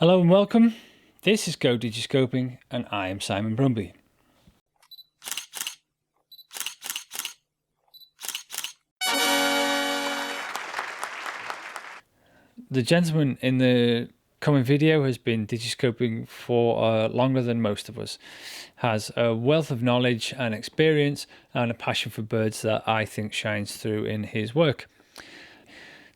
Hello and welcome. This is GoDigiscoping and I am Simon Brumby. The gentleman in the coming video has been digiscoping for longer than most of us, has a wealth of knowledge and experience and a passion for birds that I think shines through in his work.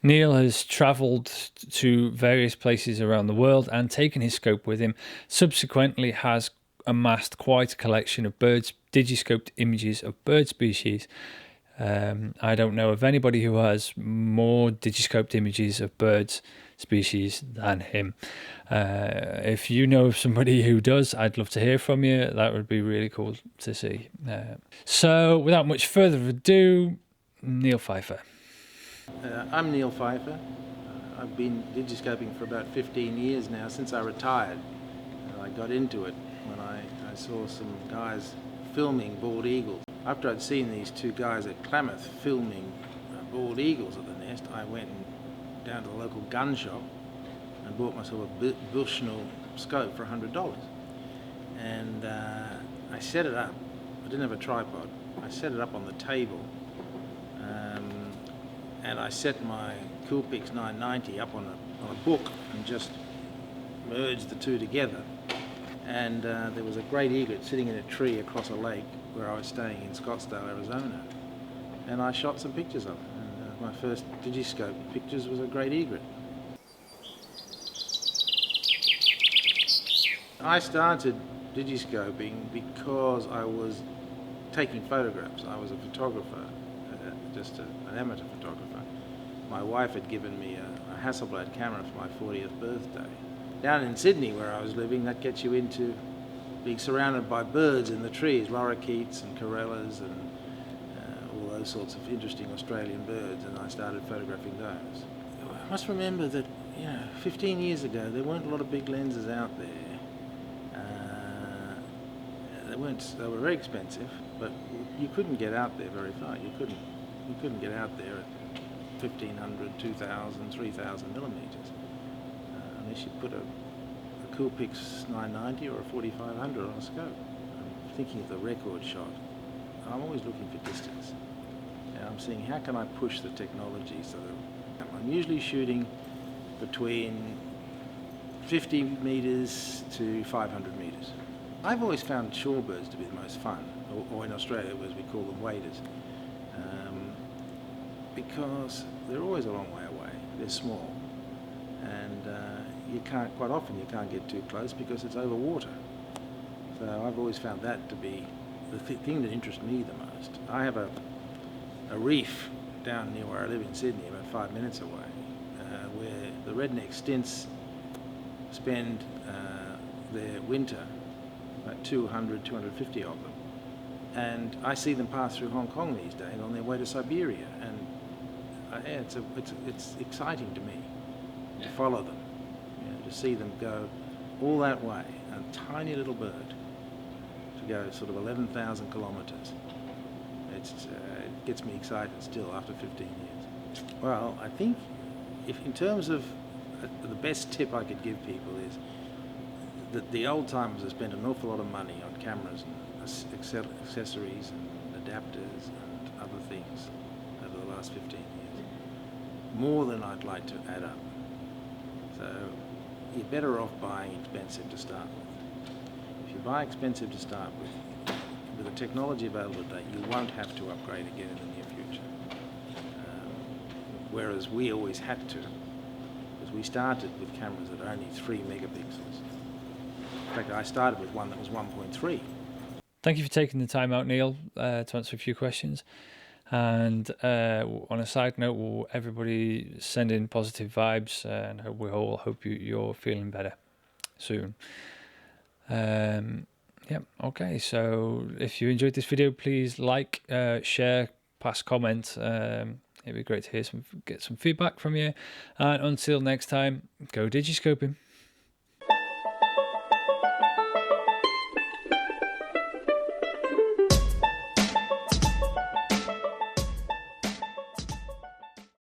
Neil has travelled to various places around the world and taken his scope with him. Subsequently has amassed quite a collection of digiscoped images of bird species. I don't know of anybody who has more digiscoped images of birds species than him. If you know of somebody who does, I'd love to hear from you. That would be really cool to see. So without much further ado, Neil Fifer. I'm Neil Fifer. I've been digiscoping for about 15 years now, since I retired. I got into it when I saw some guys filming bald eagles. After I'd seen these two guys at Klamath filming bald eagles at the nest, I went down to the local gun shop and bought myself a Bushnell scope for $100. And I set it up. I didn't have a tripod. I set it up on the table. And I set my Coolpix 990 up on a book and just merged the two together. And there was a great egret sitting in a tree across a lake where I was staying in Scottsdale, Arizona. And I shot some pictures of it. And my first Digiscope pictures was a great egret. I started Digiscoping because I was taking photographs. I was a photographer, just an amateur photographer. My wife had given me a Hasselblad camera for my 40th birthday. Down in Sydney, where I was living, that gets you into being surrounded by birds in the trees, lorikeets and corellas and all those sorts of interesting Australian birds, and I started photographing those. I must remember that, 15 years ago, there weren't a lot of big lenses out there. They were very expensive, but you couldn't get out there very far. You couldn't get out there at 1,500, 2,000, 3,000 millimeters, unless you put a Coolpix 990 or a 4500 on a scope. I'm thinking of the record shot. I'm always looking for distance. And I'm seeing how can I push the technology so that I'm usually shooting between 50 meters to 500 meters. I've always found shorebirds to be the most fun, or in Australia as we call them waders. Because they're always a long way away, they're small, and quite often you can't get too close because it's over water. So I've always found that to be the thing that interests me the most. I have a reef down near where I live in Sydney, about 5 minutes away, where the redneck stints spend their winter, about 200, 250 of them. And I see them pass through Hong Kong these days on their way to Siberia, and it's exciting to me to follow them, to see them go all that way, a tiny little bird, to go sort of 11,000 kilometers. It gets me excited still after 15 years. Well, I think in terms of the best tip I could give people is that the old timers have spent an awful lot of money on cameras and accessories and adapters and other things over the last 15 years. More than I'd like to add up. So you're better off buying expensive to start with. If you buy expensive to start with the technology available today, you won't have to upgrade again in the near future. Whereas we always had to, because we started with cameras that are only 3 megapixels. In fact, I started with one that was 1.3. Thank you for taking the time out, Neil, to answer a few questions. And on a side note, will everybody send in positive vibes, and we all hope you're feeling better soon. Okay, so if you enjoyed this video, please like, share, pass comment. It'd be great to get some feedback from you. And until next time, go digiscoping.